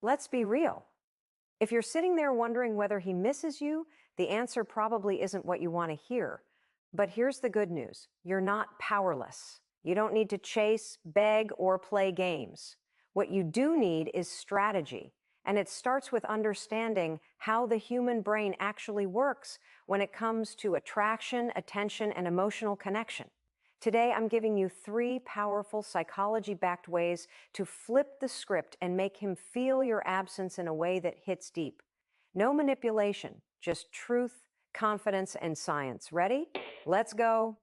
let's be real. If you're sitting there wondering whether he misses you, the answer probably isn't what you want to hear. But here's the good news. You're not powerless. You don't need to chase, beg, or play games. What you do need is strategy. And it starts with understanding how the human brain actually works when it comes to attraction, attention, and emotional connection. Today, I'm giving you 3 powerful psychology-backed ways to flip the script and make him feel your absence in a way that hits deep. No manipulation, just truth, confidence, and science. Ready? Let's go.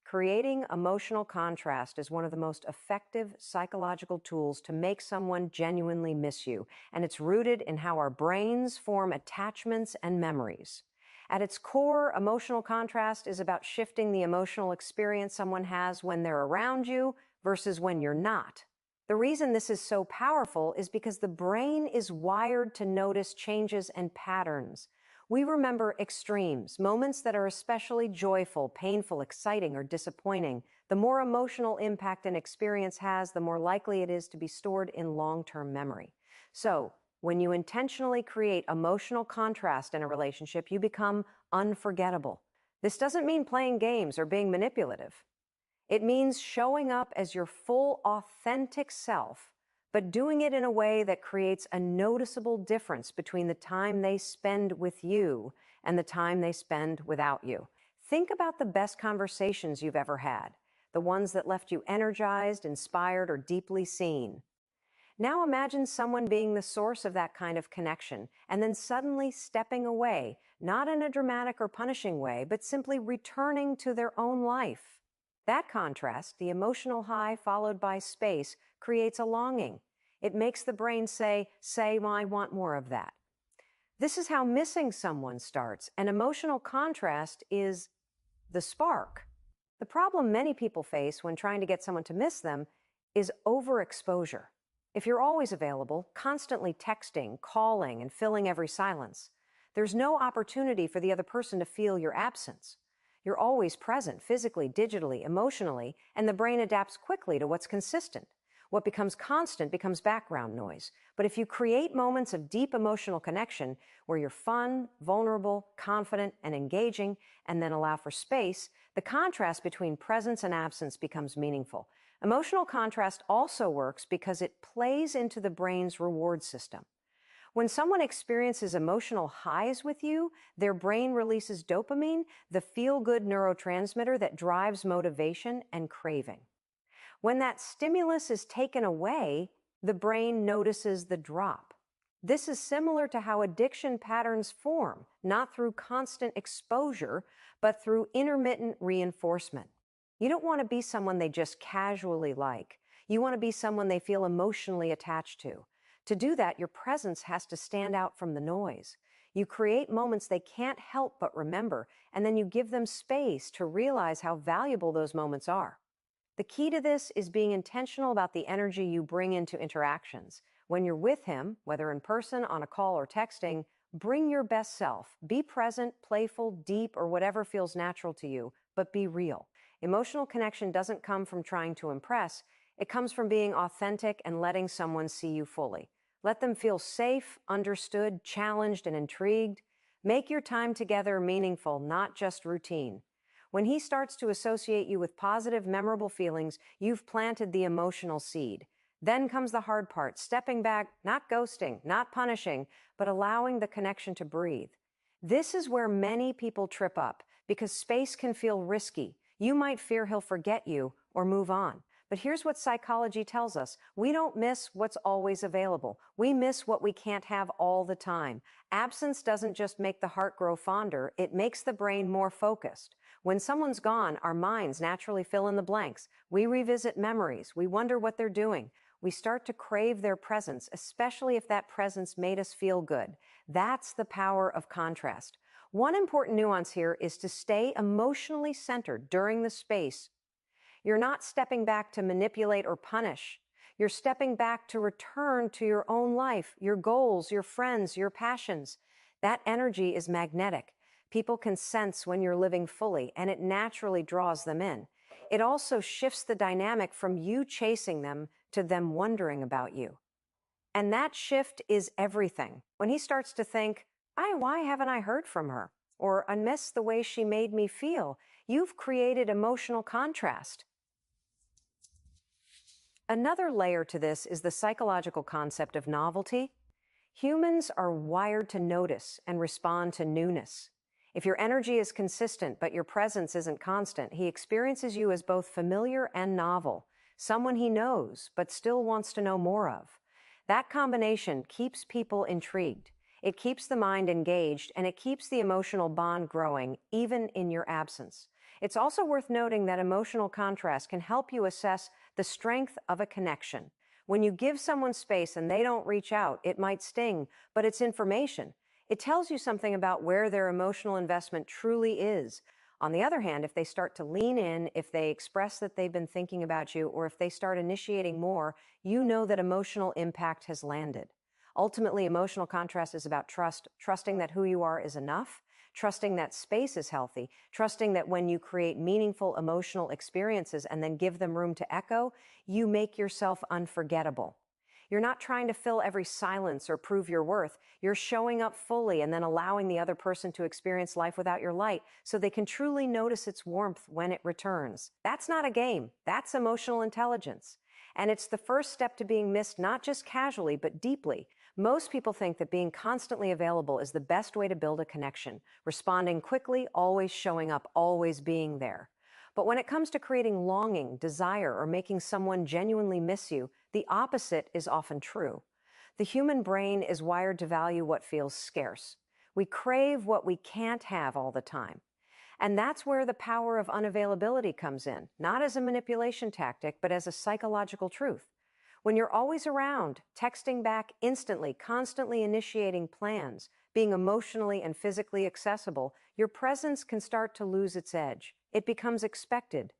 Creating emotional contrast is one of the most effective psychological tools to make someone genuinely miss you, and it's rooted in how our brains form attachments and memories. At its core, emotional contrast is about shifting the emotional experience someone has when they're around you versus when you're not. The reason this is so powerful is because the brain is wired to notice changes and patterns. We remember extremes, moments that are especially joyful, painful, exciting, or disappointing. The more emotional impact an experience has, the more likely it is to be stored in long-term memory. So, when you intentionally create emotional contrast in a relationship, you become unforgettable. This doesn't mean playing games or being manipulative. It means showing up as your full, authentic self, but doing it in a way that creates a noticeable difference between the time they spend with you and the time they spend without you. Think about the best conversations you've ever had, the ones that left you energized, inspired, or deeply seen. Now imagine someone being the source of that kind of connection and then suddenly stepping away, not in a dramatic or punishing way, but simply returning to their own life. That contrast, the emotional high followed by space, creates a longing. It makes the brain say, well, I want more of that. This is how missing someone starts, and emotional contrast is the spark. The problem many people face when trying to get someone to miss them is overexposure. If you're always available, constantly texting, calling, and filling every silence, there's no opportunity for the other person to feel your absence. You're always present, physically, digitally, emotionally, and the brain adapts quickly to what's consistent. What becomes constant becomes background noise. But if you create moments of deep emotional connection where you're fun, vulnerable, confident, and engaging, and then allow for space, the contrast between presence and absence becomes meaningful. Emotional contrast also works because it plays into the brain's reward system. When someone experiences emotional highs with you, their brain releases dopamine, the feel-good neurotransmitter that drives motivation and craving. When that stimulus is taken away, the brain notices the drop. This is similar to how addiction patterns form, not through constant exposure, but through intermittent reinforcement. You don't want to be someone they just casually like. You want to be someone they feel emotionally attached to. To do that, your presence has to stand out from the noise. You create moments they can't help but remember, and then you give them space to realize how valuable those moments are. The key to this is being intentional about the energy you bring into interactions. When you're with him, whether in person, on a call, or texting, bring your best self. Be present, playful, deep, or whatever feels natural to you, but be real. Emotional connection doesn't come from trying to impress. It comes from being authentic and letting someone see you fully. Let them feel safe, understood, challenged, and intrigued. Make your time together meaningful, not just routine. When he starts to associate you with positive, memorable feelings, you've planted the emotional seed. Then comes the hard part, stepping back, not ghosting, not punishing, but allowing the connection to breathe. This is where many people trip up, because space can feel risky. You might fear he'll forget you or move on. But here's what psychology tells us. We don't miss what's always available. We miss what we can't have all the time. Absence doesn't just make the heart grow fonder, it makes the brain more focused. When someone's gone, our minds naturally fill in the blanks. We revisit memories. We wonder what they're doing. We start to crave their presence, especially if that presence made us feel good. That's the power of contrast. One important nuance here is to stay emotionally centered during the space. You're not stepping back to manipulate or punish. You're stepping back to return to your own life, your goals, your friends, your passions. That energy is magnetic. People can sense when you're living fully, and it naturally draws them in. It also shifts the dynamic from you chasing them to them wondering about you. And that shift is everything. When he starts to think, why haven't I heard from her? Or I miss the way she made me feel, you've created emotional contrast. Another layer to this is the psychological concept of novelty. Humans are wired to notice and respond to newness. If your energy is consistent but your presence isn't constant, he experiences you as both familiar and novel, someone he knows but still wants to know more of. That combination keeps people intrigued. It keeps the mind engaged, and it keeps the emotional bond growing, even in your absence. It's also worth noting that emotional contrast can help you assess the strength of a connection. When you give someone space and they don't reach out, it might sting, but it's information. It tells you something about where their emotional investment truly is. On the other hand, if they start to lean in, if they express that they've been thinking about you, or if they start initiating more, you know that emotional impact has landed. Ultimately, emotional contrast is about trust, trusting that who you are is enough, trusting that space is healthy, trusting that when you create meaningful emotional experiences and then give them room to echo, you make yourself unforgettable. You're not trying to fill every silence or prove your worth. You're showing up fully and then allowing the other person to experience life without your light so they can truly notice its warmth when it returns. That's not a game. That's emotional intelligence. And it's the first step to being missed not just casually, but deeply. Most people think that being constantly available is the best way to build a connection, responding quickly, always showing up, always being there. But when it comes to creating longing, desire, or making someone genuinely miss you, the opposite is often true. The human brain is wired to value what feels scarce. We crave what we can't have all the time. And that's where the power of unavailability comes in, not as a manipulation tactic, but as a psychological truth. When you're always around, texting back instantly, constantly initiating plans, being emotionally and physically accessible, your presence can start to lose its edge. It becomes expected.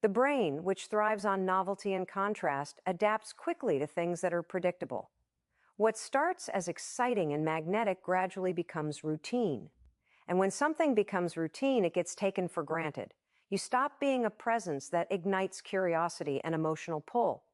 The brain, which thrives on novelty and contrast, adapts quickly to things that are predictable. What starts as exciting and magnetic gradually becomes routine. And when something becomes routine, it gets taken for granted. You stop being a presence that ignites curiosity and emotional pull.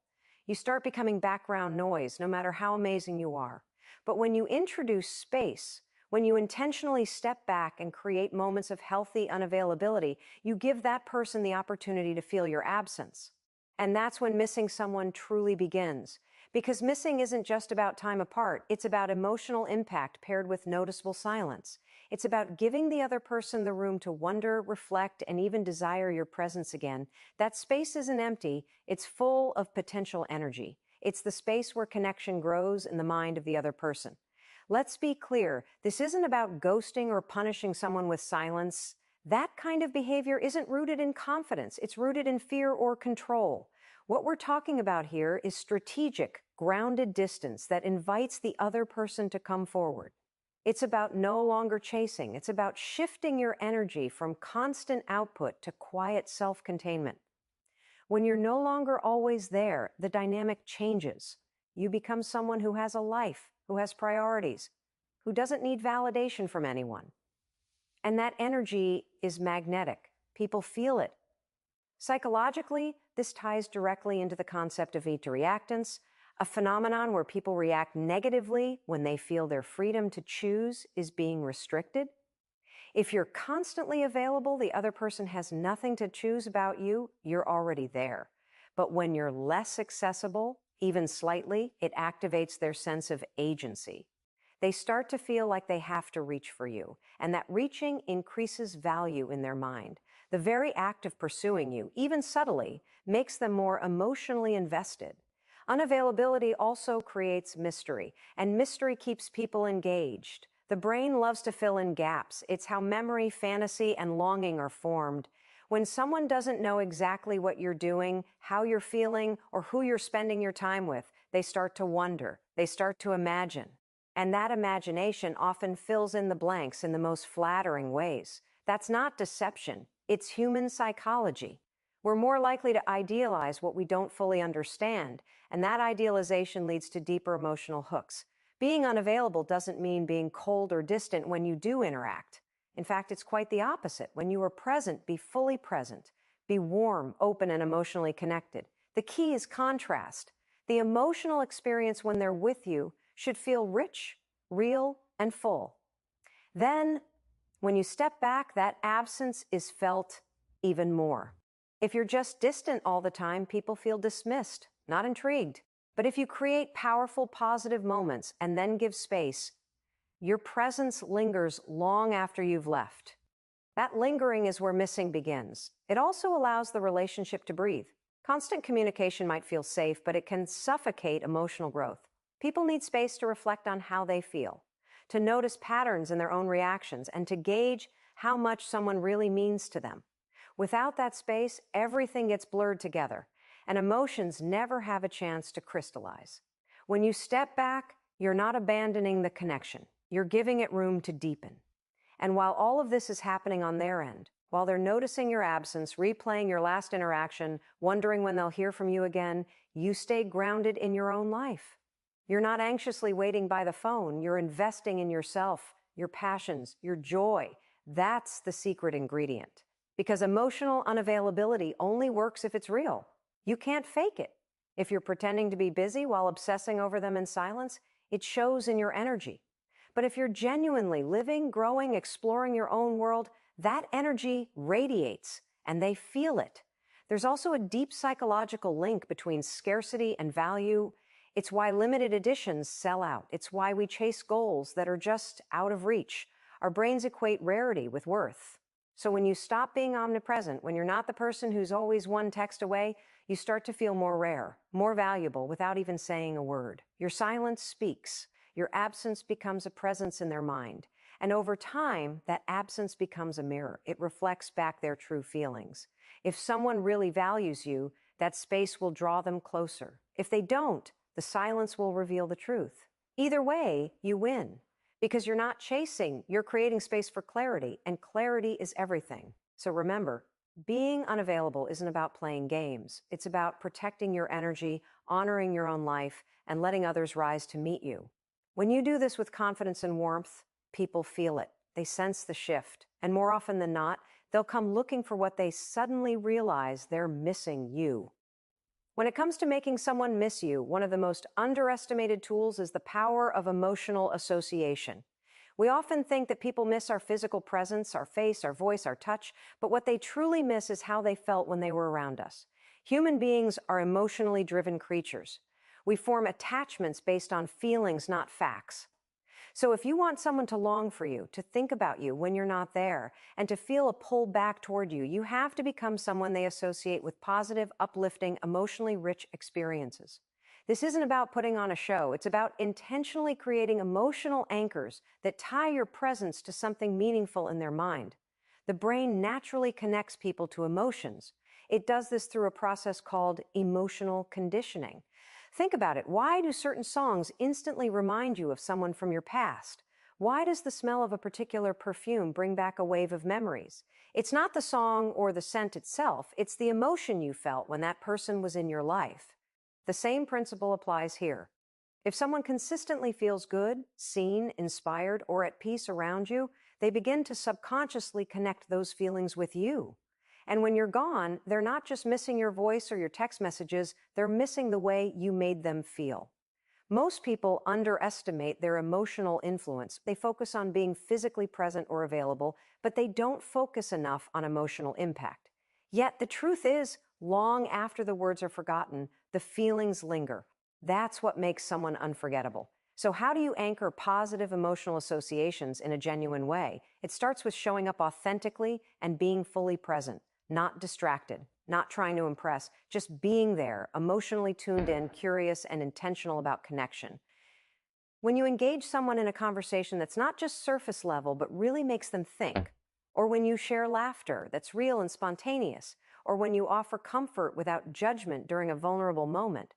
You start becoming background noise, no matter how amazing you are. But when you introduce space, when you intentionally step back and create moments of healthy unavailability, you give that person the opportunity to feel your absence. And that's when missing someone truly begins. Because missing isn't just about time apart, it's about emotional impact paired with noticeable silence. It's about giving the other person the room to wonder, reflect, and even desire your presence again. That space isn't empty, it's full of potential energy. It's the space where connection grows in the mind of the other person. Let's be clear, this isn't about ghosting or punishing someone with silence. That kind of behavior isn't rooted in confidence, it's rooted in fear or control. What we're talking about here is strategic, grounded distance that invites the other person to come forward. It's about no longer chasing. It's about shifting your energy from constant output to quiet self-containment. When you're no longer always there, the dynamic changes. You become someone who has a life, who has priorities, who doesn't need validation from anyone. And that energy is magnetic. People feel it. Psychologically, this ties directly into the concept of meter-reactance, a phenomenon where people react negatively when they feel their freedom to choose is being restricted. If you're constantly available, the other person has nothing to choose about you, you're already there. But when you're less accessible, even slightly, it activates their sense of agency. They start to feel like they have to reach for you, and that reaching increases value in their mind. The very act of pursuing you, even subtly, makes them more emotionally invested. Unavailability also creates mystery, and mystery keeps people engaged. The brain loves to fill in gaps. It's how memory, fantasy, and longing are formed. When someone doesn't know exactly what you're doing, how you're feeling, or who you're spending your time with, they start to wonder. They start to imagine. And that imagination often fills in the blanks in the most flattering ways. That's not deception. It's human psychology. We're more likely to idealize what we don't fully understand, and that idealization leads to deeper emotional hooks. Being unavailable doesn't mean being cold or distant when you do interact. In fact, it's quite the opposite. When you are present, be fully present. Be warm, open, and emotionally connected. The key is contrast. The emotional experience when they're with you should feel rich, real, and full. Then, when you step back, that absence is felt even more. If you're just distant all the time, people feel dismissed, not intrigued. But if you create powerful, positive moments and then give space, your presence lingers long after you've left. That lingering is where missing begins. It also allows the relationship to breathe. Constant communication might feel safe, but it can suffocate emotional growth. People need space to reflect on how they feel, to notice patterns in their own reactions, and to gauge how much someone really means to them. Without that space, everything gets blurred together, and emotions never have a chance to crystallize. When you step back, you're not abandoning the connection. You're giving it room to deepen. And while all of this is happening on their end, while they're noticing your absence, replaying your last interaction, wondering when they'll hear from you again, you stay grounded in your own life. You're not anxiously waiting by the phone. You're investing in yourself, your passions, your joy. That's the secret ingredient. Because emotional unavailability only works if it's real. You can't fake it. If you're pretending to be busy while obsessing over them in silence, it shows in your energy. But if you're genuinely living, growing, exploring your own world, that energy radiates, and they feel it. There's also a deep psychological link between scarcity and value. It's why limited editions sell out. It's why we chase goals that are just out of reach. Our brains equate rarity with worth. So when you stop being omnipresent, when you're not the person who's always one text away, you start to feel more rare, more valuable without even saying a word. Your silence speaks. Your absence becomes a presence in their mind. And over time, that absence becomes a mirror. It reflects back their true feelings. If someone really values you, that space will draw them closer. If they don't, the silence will reveal the truth. Either way, you win. Because you're not chasing, you're creating space for clarity, and clarity is everything. So remember, being unavailable isn't about playing games. It's about protecting your energy, honoring your own life, and letting others rise to meet you. When you do this with confidence and warmth, people feel it. They sense the shift. And more often than not, they'll come looking for what they suddenly realize they're missing you. When it comes to making someone miss you, one of the most underestimated tools is the power of emotional association. We often think that people miss our physical presence, our face, our voice, our touch, but what they truly miss is how they felt when they were around us. Human beings are emotionally driven creatures. We form attachments based on feelings, not facts. So if you want someone to long for you, to think about you when you're not there, and to feel a pull back toward you, you have to become someone they associate with positive, uplifting, emotionally rich experiences. This isn't about putting on a show. It's about intentionally creating emotional anchors that tie your presence to something meaningful in their mind. The brain naturally connects people to emotions. It does this through a process called emotional conditioning. Think about it. Why do certain songs instantly remind you of someone from your past? Why does the smell of a particular perfume bring back a wave of memories? It's not the song or the scent itself. It's the emotion you felt when that person was in your life. The same principle applies here. If someone consistently feels good, seen, inspired, or at peace around you, they begin to subconsciously connect those feelings with you. And when you're gone, they're not just missing your voice or your text messages, they're missing the way you made them feel. Most people underestimate their emotional influence. They focus on being physically present or available, but they don't focus enough on emotional impact. Yet the truth is, long after the words are forgotten, the feelings linger. That's what makes someone unforgettable. So how do you anchor positive emotional associations in a genuine way? It starts with showing up authentically and being fully present. Not distracted, not trying to impress, just being there, emotionally tuned in, curious, and intentional about connection. When you engage someone in a conversation that's not just surface level, but really makes them think, or when you share laughter that's real and spontaneous, or when you offer comfort without judgment during a vulnerable moment,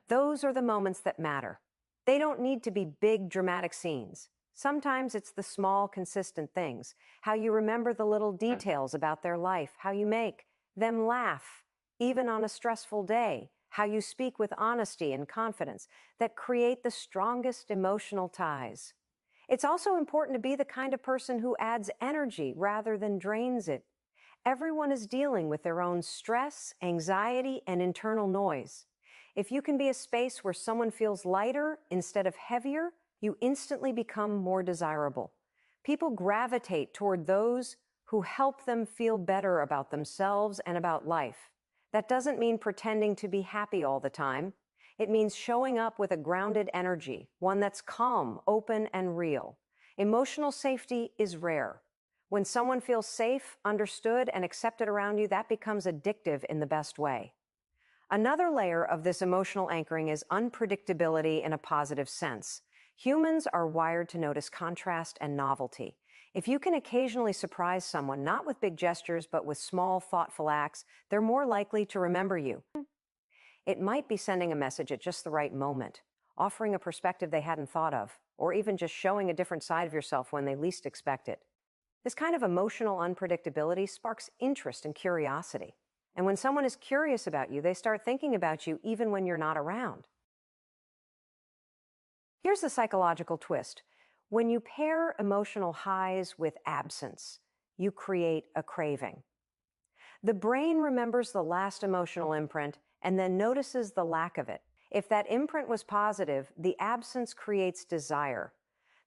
those are the moments that matter. They don't need to be big, dramatic scenes. Sometimes it's the small, consistent things, how you remember the little details about their life, how you make them laugh, even on a stressful day, how you speak with honesty and confidence that create the strongest emotional ties. It's also important to be the kind of person who adds energy rather than drains it. Everyone is dealing with their own stress, anxiety, and internal noise. If you can be a space where someone feels lighter instead of heavier, you instantly become more desirable. People gravitate toward those who help them feel better about themselves and about life. That doesn't mean pretending to be happy all the time. It means showing up with a grounded energy, one that's calm, open, and real. Emotional safety is rare. When someone feels safe, understood, and accepted around you, that becomes addictive in the best way. Another layer of this emotional anchoring is unpredictability in a positive sense. Humans are wired to notice contrast and novelty. If you can occasionally surprise someone, not with big gestures, but with small, thoughtful acts, they're more likely to remember you. It might be sending a message at just the right moment, offering a perspective they hadn't thought of, or even just showing a different side of yourself when they least expect it. This kind of emotional unpredictability sparks interest and curiosity. And when someone is curious about you, they start thinking about you even when you're not around. Here's the psychological twist. When you pair emotional highs with absence, you create a craving. The brain remembers the last emotional imprint and then notices the lack of it. If that imprint was positive, the absence creates desire.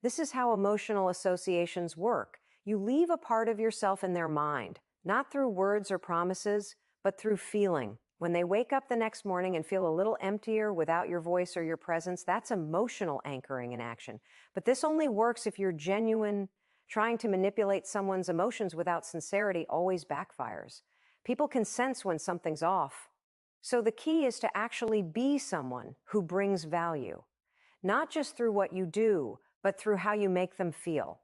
This is how emotional associations work. You leave a part of yourself in their mind, not through words or promises, but through feeling. When they wake up the next morning and feel a little emptier without your voice or your presence, that's emotional anchoring in action. But this only works if you're genuine. Trying to manipulate someone's emotions without sincerity always backfires. People can sense when something's off. So the key is to actually be someone who brings value, not just through what you do, but through how you make them feel.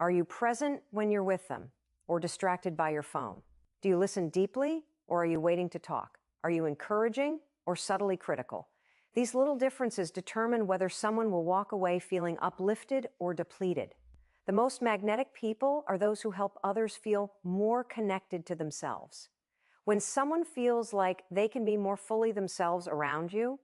Are you present when you're with them, or distracted by your phone? Do you listen deeply, or are you waiting to talk? Are you encouraging or subtly critical? These little differences determine whether someone will walk away feeling uplifted or depleted. The most magnetic people are those who help others feel more connected to themselves. When someone feels like they can be more fully themselves around you,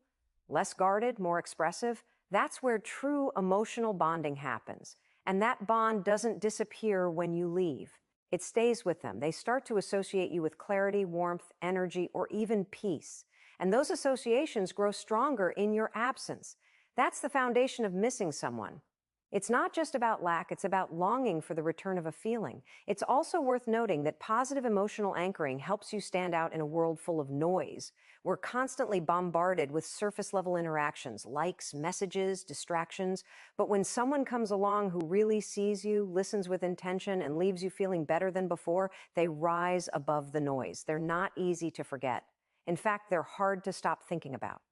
less guarded, more expressive, that's where true emotional bonding happens. And that bond doesn't disappear when you leave. It stays with them. They start to associate you with clarity, warmth, energy, or even peace. And those associations grow stronger in your absence. That's the foundation of missing someone. It's not just about lack, it's about longing for the return of a feeling. It's also worth noting that positive emotional anchoring helps you stand out in a world full of noise. We're constantly bombarded with surface-level interactions, likes, messages, distractions. But when someone comes along who really sees you, listens with intention, and leaves you feeling better than before, they rise above the noise. They're not easy to forget. In fact, they're hard to stop thinking about.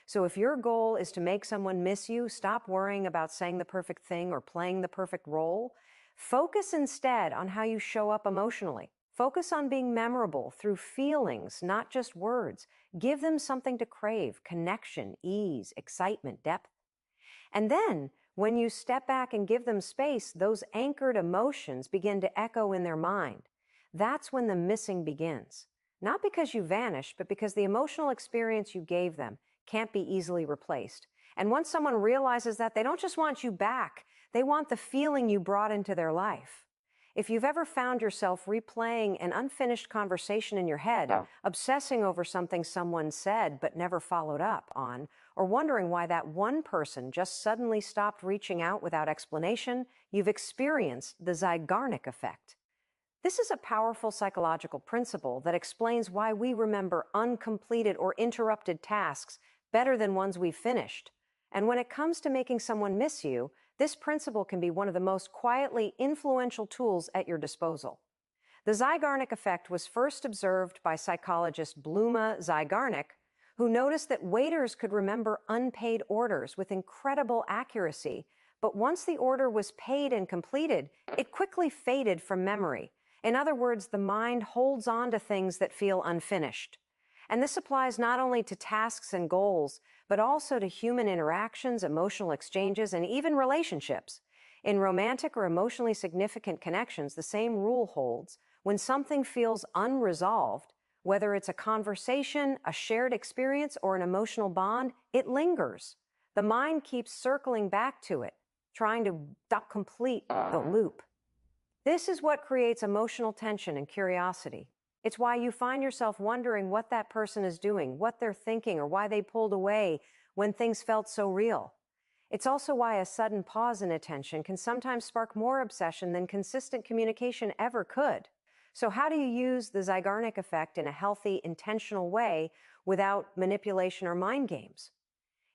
So if your goal is to make someone miss you, stop worrying about saying the perfect thing or playing the perfect role. Focus instead on how you show up emotionally. Focus on being memorable through feelings, not just words. Give them something to crave: connection, ease, excitement, depth. And then, when you step back and give them space, those anchored emotions begin to echo in their mind. That's when the missing begins. Not because you vanished, but because the emotional experience you gave them can't be easily replaced. And once someone realizes that, they don't just want you back, they want the feeling you brought into their life. If you've ever found yourself replaying an unfinished conversation in your head, obsessing over something someone said but never followed up on, or wondering why that one person just suddenly stopped reaching out without explanation, you've experienced the Zeigarnik effect. This is a powerful psychological principle that explains why we remember uncompleted or interrupted tasks better than ones we've finished. And when it comes to making someone miss you, this principle can be one of the most quietly influential tools at your disposal. The Zeigarnik effect was first observed by psychologist Bluma Zeigarnik, who noticed that waiters could remember unpaid orders with incredible accuracy, but once the order was paid and completed, it quickly faded from memory. In other words, the mind holds on to things that feel unfinished. And this applies not only to tasks and goals, but also to human interactions, emotional exchanges, and even relationships. In romantic or emotionally significant connections, the same rule holds. When something feels unresolved, whether it's a conversation, a shared experience, or an emotional bond, it lingers. The mind keeps circling back to it, trying to complete the loop. This is what creates emotional tension and curiosity. It's why you find yourself wondering what that person is doing, what they're thinking, or why they pulled away when things felt so real. It's also why a sudden pause in attention can sometimes spark more obsession than consistent communication ever could. So how do you use the Zeigarnik effect in a healthy, intentional way without manipulation or mind games?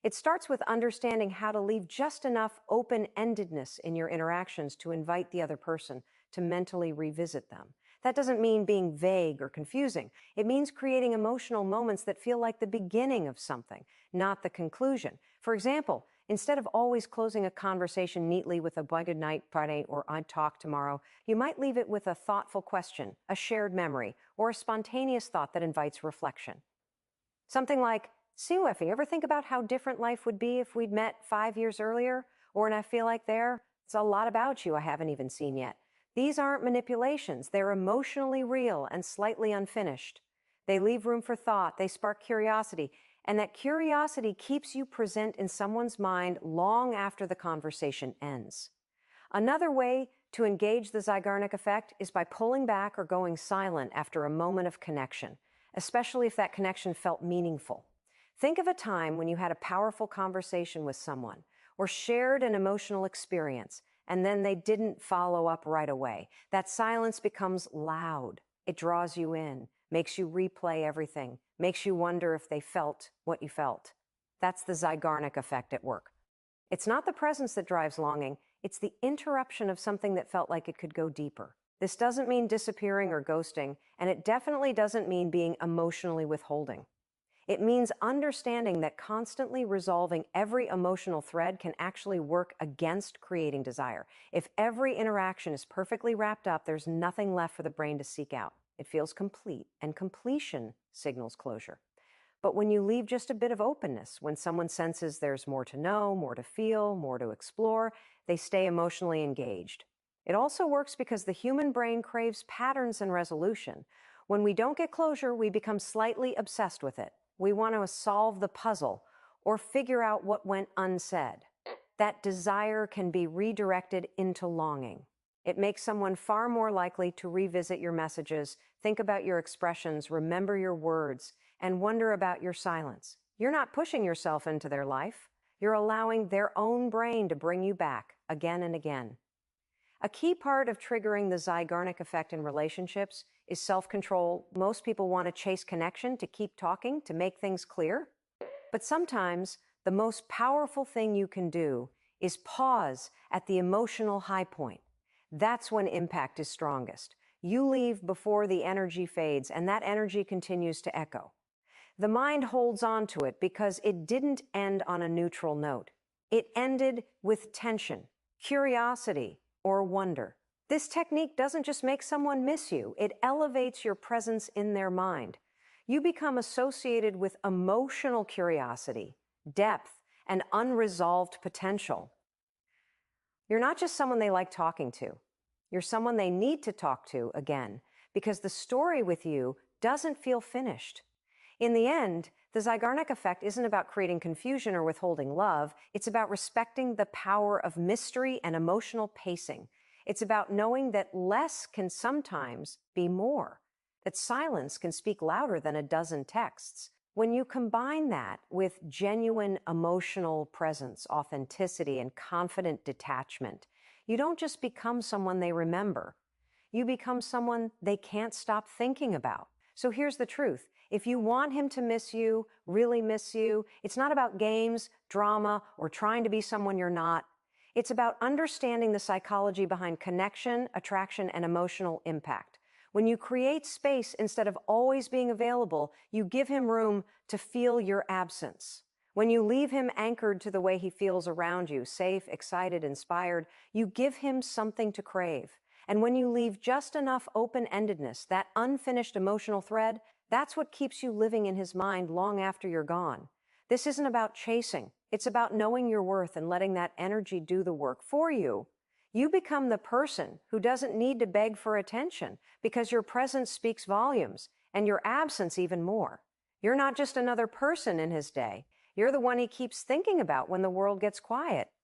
It starts with understanding how to leave just enough open-endedness in your interactions to invite the other person to mentally revisit them. That doesn't mean being vague or confusing. It means creating emotional moments that feel like the beginning of something, not the conclusion. For example, instead of always closing a conversation neatly with a "bye, good night, Friday," or "I'd talk tomorrow," you might leave it with a thoughtful question, a shared memory, or a spontaneous thought that invites reflection. Something like, "See, Effie, ever think about how different life would be if we'd met 5 years earlier?" Or, "And I feel like it's a lot about you I haven't even seen yet." These aren't manipulations. They're emotionally real and slightly unfinished. They leave room for thought. They spark curiosity. And that curiosity keeps you present in someone's mind long after the conversation ends. Another way to engage the Zeigarnik effect is by pulling back or going silent after a moment of connection, especially if that connection felt meaningful. Think of a time when you had a powerful conversation with someone or shared an emotional experience, and then they didn't follow up right away. That silence becomes loud. It draws you in, makes you replay everything, makes you wonder if they felt what you felt. That's the Zeigarnik effect at work. It's not the presence that drives longing, it's the interruption of something that felt like it could go deeper. This doesn't mean disappearing or ghosting, and it definitely doesn't mean being emotionally withholding. It means understanding that constantly resolving every emotional thread can actually work against creating desire. If every interaction is perfectly wrapped up, there's nothing left for the brain to seek out. It feels complete, and completion signals closure. But when you leave just a bit of openness, when someone senses there's more to know, more to feel, more to explore, they stay emotionally engaged. It also works because the human brain craves patterns and resolution. When we don't get closure, we become slightly obsessed with it. We want to solve the puzzle or figure out what went unsaid. That desire can be redirected into longing. It makes someone far more likely to revisit your messages, think about your expressions, remember your words, and wonder about your silence. You're not pushing yourself into their life. You're allowing their own brain to bring you back again and again. A key part of triggering the Zeigarnik effect in relationships is self-control. Most people want to chase connection, to keep talking, to make things clear. But sometimes the most powerful thing you can do is pause at the emotional high point. That's when impact is strongest. You leave before the energy fades, and that energy continues to echo. The mind holds on to it because it didn't end on a neutral note. It ended with tension, curiosity, or wonder. This technique doesn't just make someone miss you, it elevates your presence in their mind. You become associated with emotional curiosity, depth, and unresolved potential. You're not just someone they like talking to. You're someone they need to talk to again, because the story with you doesn't feel finished. In the end, the Zeigarnik effect isn't about creating confusion or withholding love. It's about respecting the power of mystery and emotional pacing. It's about knowing that less can sometimes be more, that silence can speak louder than a dozen texts. When you combine that with genuine emotional presence, authenticity, and confident detachment, you don't just become someone they remember. You become someone they can't stop thinking about. So here's the truth. If you want him to miss you, really miss you, it's not about games, drama, or trying to be someone you're not. It's about understanding the psychology behind connection, attraction, and emotional impact. When you create space instead of always being available, you give him room to feel your absence. When you leave him anchored to the way he feels around you, safe, excited, inspired, you give him something to crave. And when you leave just enough open-endedness, that unfinished emotional thread, that's what keeps you living in his mind long after you're gone. This isn't about chasing. It's about knowing your worth and letting that energy do the work for you. You become the person who doesn't need to beg for attention because your presence speaks volumes and your absence even more. You're not just another person in his day. You're the one he keeps thinking about when the world gets quiet.